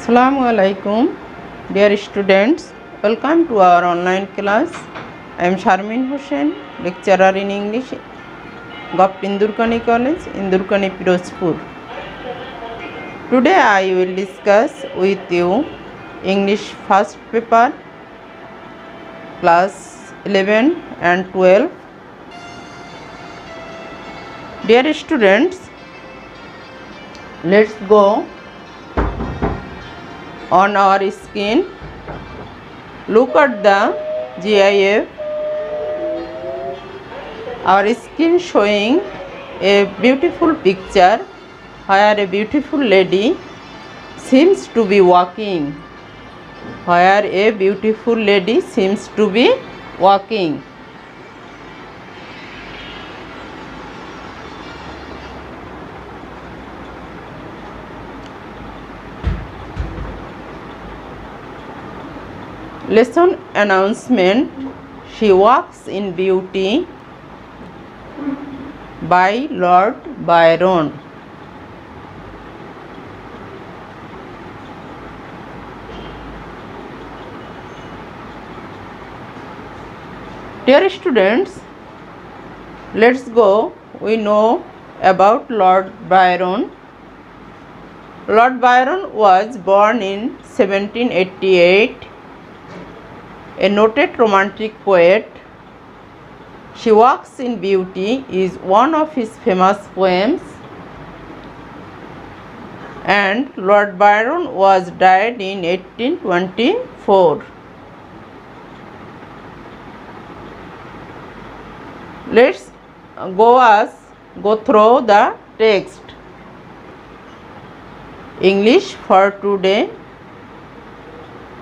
Assalamu alaikum, dear students. Welcome to our online class. I am Sharmin Hussain, lecturer in English, Gopt Indurkani College, Indurkani, Pirozpur. Today I will discuss with you English first paper, class 11 and 12. Dear students, let's go on our screen. Look at the GIF. Our screen showing a beautiful picture where a beautiful lady seems to be walking. Where a beautiful lady seems to be walking. Lesson announcement. She Walks in Beauty by Lord Byron. Dear students, let's go. We know about Lord Byron. Lord Byron was born in 1788. A noted romantic poet. She Walks in Beauty is one of his famous poems, and Lord Byron was died in 1824. Let's go through the text. English for today.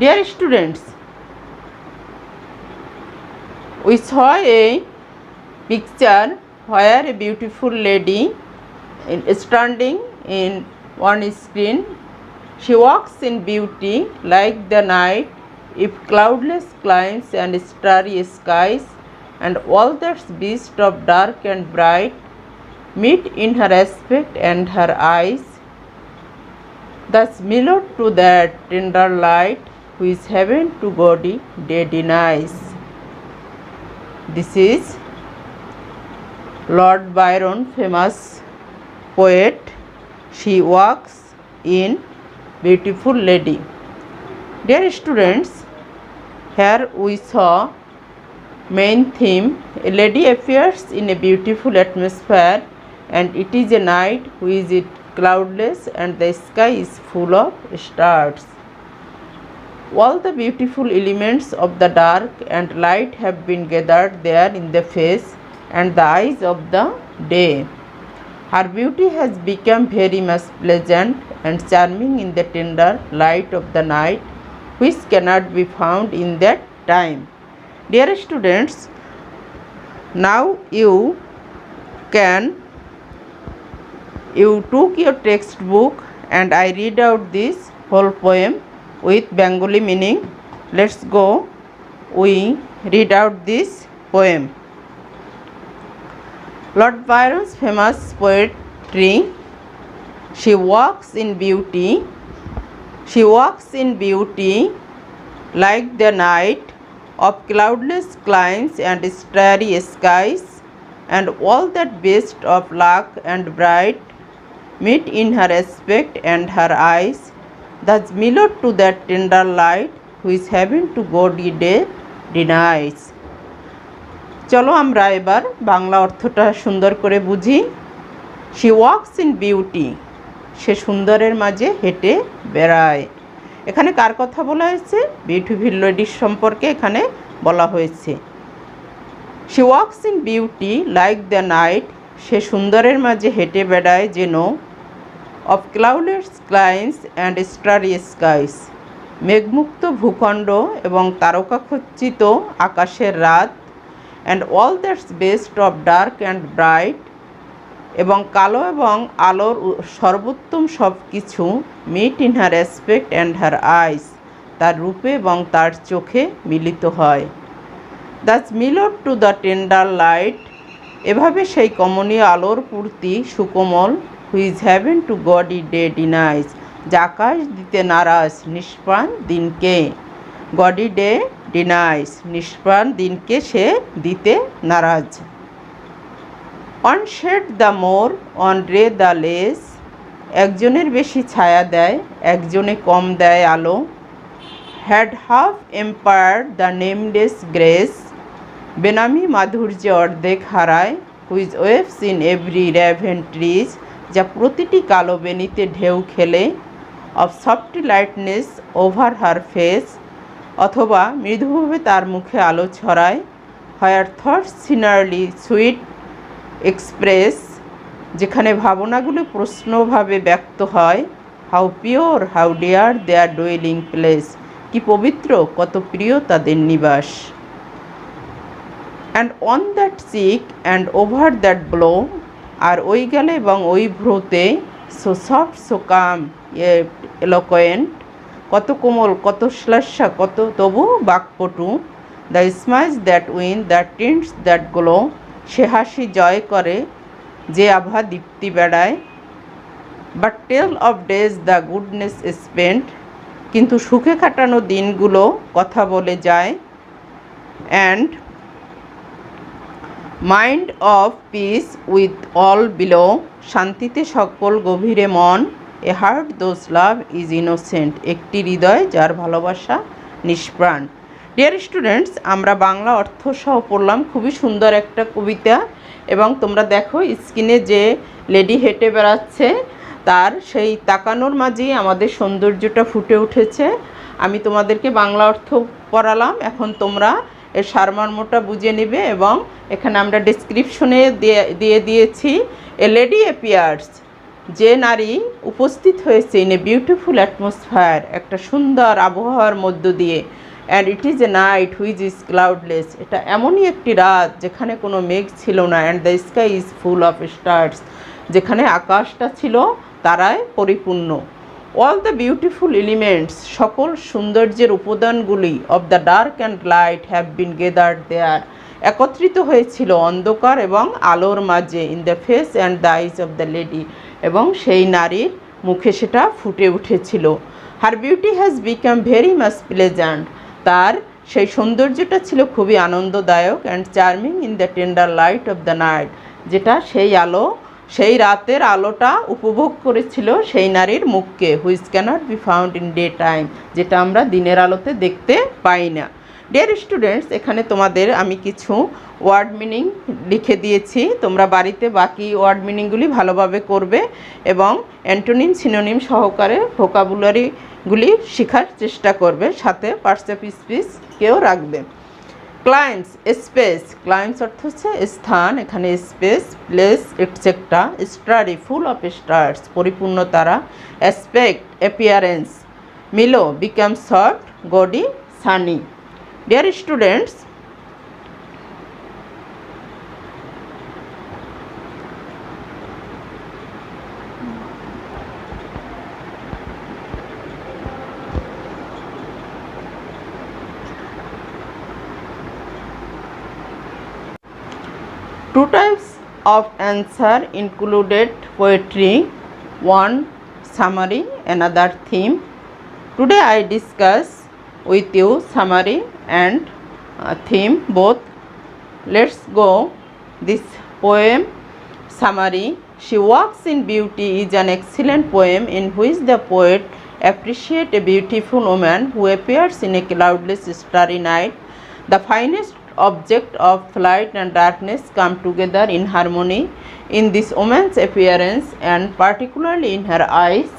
Dear students, we saw a picture where a beautiful lady standing in one screen. She walks in beauty like the night, if cloudless climes and starry skies, and all that's beast of dark and bright meet in her aspect and her eyes. Thus mellowed to that tender light, which heaven to body day denies. This is Lord Byron, famous poet. She Walks in Beautiful Lady. Dear students, here we saw main theme. A lady appears in a beautiful atmosphere, and it is a night which is cloudless and the sky is full of stars. All the beautiful elements of the dark and light have been gathered there in the face and the eyes of the day. Her beauty has become very much pleasant and charming in the tender light of the night, which cannot be found in that time. Dear students, now you took your textbook and I read out this whole poem with Bengali meaning. Let's go. We read out this poem. Lord Byron's famous poetry. She walks in beauty. She walks in beauty like the night of cloudless climes and starry skies, and all that best of luck and bright meet in her aspect and her eyes. Thus mellowed to that tender light, which heaven to gaudy day denies. চলো আমরা এবার বাংলা অর্থটা সুন্দর করে বুঝি। She walks in beauty. সে সুন্দরের মাঝে হেঁটে বেড়ায়। এখানে কার কথা বলা হয়েছে? বিউটিফুল লেডির সম্পর্কে এখানে বলা হয়েছে। She walks in beauty like the night. সে সুন্দরের মাঝে হেঁটে বেড়ায় যেন of cloudless climes and starry skies. মেঘমুক্ত ভূখণ্ড এবং তারকাখচিত আকাশের রাত, and all that's best of dark and bright, এবং কালো এবং আলোর সর্বোত্তম সব কিছু meet in her aspect and her eyes, তার রূপে এবং তার চোখে মিলিত হয়। Thus mellowed to the tender light, এভাবে সেই কমনীয় আলোর পূর্তি সুকোমল, who's haven two গডি day denies, যা আকাশ দিতে নারাজ নিষ্প্রাণ দিনকে। গডি ডে ডিনাইস, নিষ্প্রাণ দিনকে সে দিতে নারাজ। One shade the more one ray the less, একজনের বেশি ছায়া দেয় একজনে কম দেয় আলো। Had half impaired the nameless grace, বেনামি মাধুর্যে অর্ধেক হারায়। Which waves in every raven tress, যা প্রতিটি কালো বেনিতে ঢেউ খেলে। Or softly lightens over her face, অথবা মৃদুভাবে তার মুখে আলো ছড়ায়। Where thoughts serenely sweet express, যেখানে ভাবনাগুলো প্রশ্নভাবে ব্যক্ত হয়। How pure how dear their duelling place, কি পবিত্র কত প্রিয় তাদের নিবাস। And on that cheek and over that brow, আর ওই গালে এবং ওই ভ্রুতে। So soft so calm eloquent, কত কোমল কত শ্লেষা কত তবু বাকপটু। The smiles that win the tints that glow, সে হাসি জয় করে যে আভা দীপ্তি বেড়ায়। But tell of days the goodness spent, কিন্তু সুখে কাটানো দিনগুলো কথা বলে যায়। And mind of peace with all below, শান্তিতে সকল গভীরে মন। A heart whose love is innocent, একটি হৃদয় যার ভালোবাসা নিষ্প্রাণ। ডিয়ার স্টুডেন্টস, আমরা বাংলা অর্থ সহ পড়লাম, খুবই সুন্দর একটা কবিতা। এবং তোমরা দেখো স্ক্রিনে যে লেডি হেঁটে বেড়াচ্ছে তার সেই তাকানোর মাঝেই আমাদের সৌন্দর্যটা ফুটে উঠেছে। আমি তোমাদেরকে বাংলা অর্থ পড়ালাম, এখন তোমরা এর সারমর্মটা বুঝে নেবে। এবং এখানে আমরা ডেসক্রিপশনে দিয়ে দিয়েছি এ লেডি অ্যাপিয়ার্স, যে নারী উপস্থিত হয়েছে ইন এ বিউটিফুল অ্যাটমসফিয়ার, একটা সুন্দর আবহাওয়ার মধ্য দিয়ে। And it is a night which is cloudless, এটা এমনই একটি রাত যেখানে কোনো মেঘ ছিল না। And the sky is full of stars, যেখানে আকাশটা ছিল তারায় পরিপূর্ণ। অল দ্য বিউটিফুল এলিমেন্টস, সকল সৌন্দর্যের উপাদানগুলি of the dark and light have been gathered there, একত্রিত হয়েছিল অন্ধকার এবং আলোর মাঝে। In the face and the eyes of the lady, এবং সেই নারীর মুখে সেটা ফুটে উঠেছিল। Her beauty has become very much pleasant, তার সেই সৌন্দর্যটা ছিল খুবই আনন্দদায়ক। And charming in the tender light of the night, যেটা সেই আলো সেই রাতের আলোটা উপভোগ করেছিল সেই নারীর মুখকে। Which cannot be found in day time, যেটা আমরা দিনের আলোতে দেখতে পাই না। ডিয়ার স্টুডেন্টস, এখানে তোমাদের আমি কিছু ওয়ার্ড মিনিং লিখে দিয়েছি, তোমরা বাড়িতে বাকি ওয়ার্ড মিনিংগুলি ভালোভাবে করবে এবং অ্যান্টোনিম সিনোনিম সহকারে ভোকাবুলারিগুলি শেখার চেষ্টা করবে, সাথে পার্টস অফ স্পিচকেও রাখবে। ক্লাইম্স স্পেস, ক্লাইম্স অর্থ হচ্ছে স্থান, এখানে space place etcetera. Starry full of stars, পরিপূর্ণ তারা। Aspect appearance. Mellow become soft gaudy sunny. Dear students, two types of answer included poetry, one summary, another theme. Today I discuss with you summary and theme both. Let's go. This poem summary. She Walks in Beauty is an excellent poem in which the poet appreciates a beautiful woman who appears in a cloudless starry night. The finest object of light and darkness come together in harmony in this woman's appearance, and particularly in her eyes.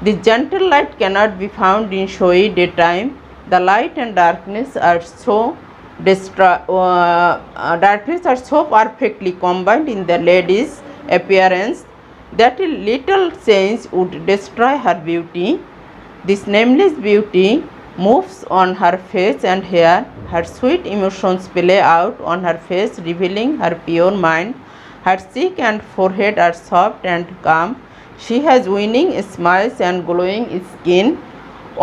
This gentle light cannot be found in showy daytime. The light and darkness are so perfectly combined in the lady's appearance that a little change would destroy her beauty. This nameless beauty moves on her face and hair. Her sweet emotions play out on her face, revealing her pure mind. Her cheek and forehead are soft and calm. She has winning smiles and glowing skin.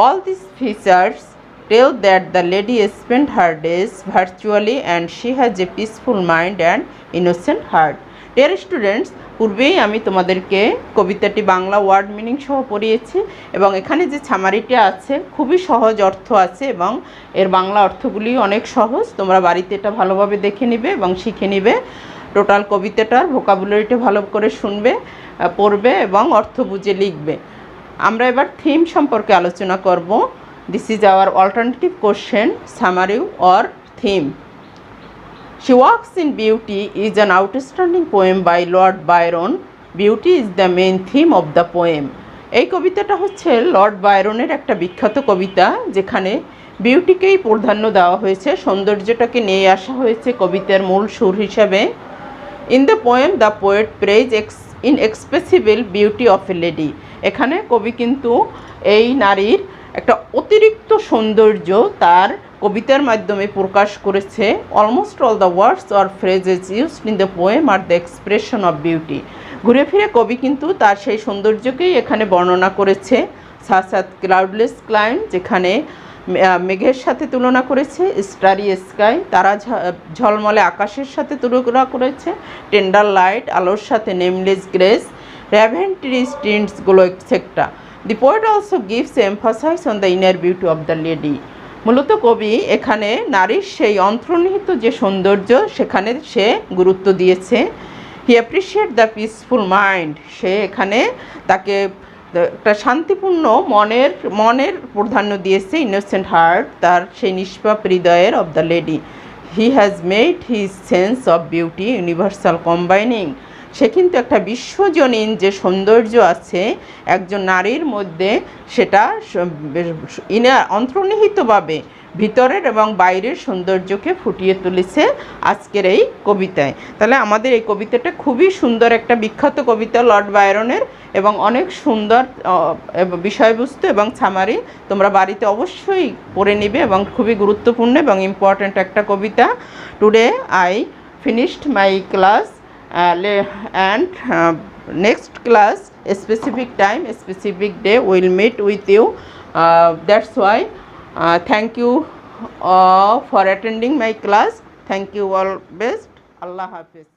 All these features tell that the lady spent her days virtually, and she has a peaceful mind and innocent heart. Dear students, পূর্বেই আমি তোমাদেরকে কবিতাটি Bangla word meaning সহ পড়িয়েছি এবং এখানে যে সামারিটা আছে খুবই সহজ অর্থ আছে এবং এর বাংলা অর্থগুলি অনেক সহজ। তোমরা বাড়িতে এটা ভালোভাবে দেখে নিবে এবং শিখে নিবে। টোটাল কবিতাটার ভোকাবুলারিটা ভালো করে শুনবে, পড়বে এবং অর্থ বুঝে লিখবে। আমরা এবার থিম সম্পর্কে আলোচনা করব। This is our alternative question, summary or theme. She Walks in Beauty is an outstanding poem by Lord Byron. Beauty is the main theme of the poem. এই কবিতাটা হচ্ছে লর্ড বায়রনের একটা বিখ্যাত কবিতা, যেখানে বিউটিকেই প্রাধান্য দেওয়া হয়েছে, সৌন্দর্যটাকে নিয়ে আসা হয়েছে কবিতার মূল সুর হিসাবে। In the poem the poet praise inexpressible beauty of a lady. এখানে কবি কিন্তু এই নারীর একটা অতিরিক্ত সৌন্দর্য তার কবিতার মাধ্যমে প্রকাশ করেছে। Almost all the words or phrases used in the poem are the expression of beauty. ঘুরে ফিরে কবি কিন্তু তার সেই সৌন্দর্যকেই এখানে বর্ণনা করেছে। সাসাত ক্লাউডলেস ক্লাইম, যেখানে মেঘের সাথে তুলনা করেছে, স্টারি স্কাই তারা ঝলমলে আকাশের সাথে তুলনা করেছে, টেন্ডার লাইট আলোর সাথে nameless grace, raven tresses tints গুলো etcetera. The poet also gives emphasize on the inner beauty of the lady. মূলত কবি এখানে নারীর সেই অন্তর্নিহিত যে সৌন্দর্য সেখানে সে গুরুত্ব দিয়েছে। হি অ্যাপ্রিসিয়েট দ্য পিসফুল মাইন্ড। সে এখানে তাকে একটা শান্তিপূর্ণ মনের প্রাধান্য দিয়েছে। ইনোসেন্ট হার্ট, তার সেই নিষ্পাপ হৃদয়ের of the lady. He has made his sense of beauty universal combining. সে কিন্তু একটা বিশ্বজনীন যে সৌন্দর্য আছে একজন নারীর মধ্যে, সেটা অন্তর্নিহিতভাবে ভিতরের এবং বাইরের সৌন্দর্যকে ফুটিয়ে তুলেছে আজকের এই কবিতায়। তাহলে আমাদের এই কবিতাটা খুবই সুন্দর একটা বিখ্যাত কবিতা লর্ড বায়রনের এবং অনেক সুন্দর বিষয়বস্তু এবং সামারি। তোমরা বাড়িতে অবশ্যই পড়ে নিবে এবং খুবই গুরুত্বপূর্ণ এবং ইম্পর্ট্যান্ট একটা কবিতা। Today I finished my class and next class, a specific time, a specific day, we'll meet with you. That's why thank you for attending my class. Thank you all. Best. Allah Hafiz.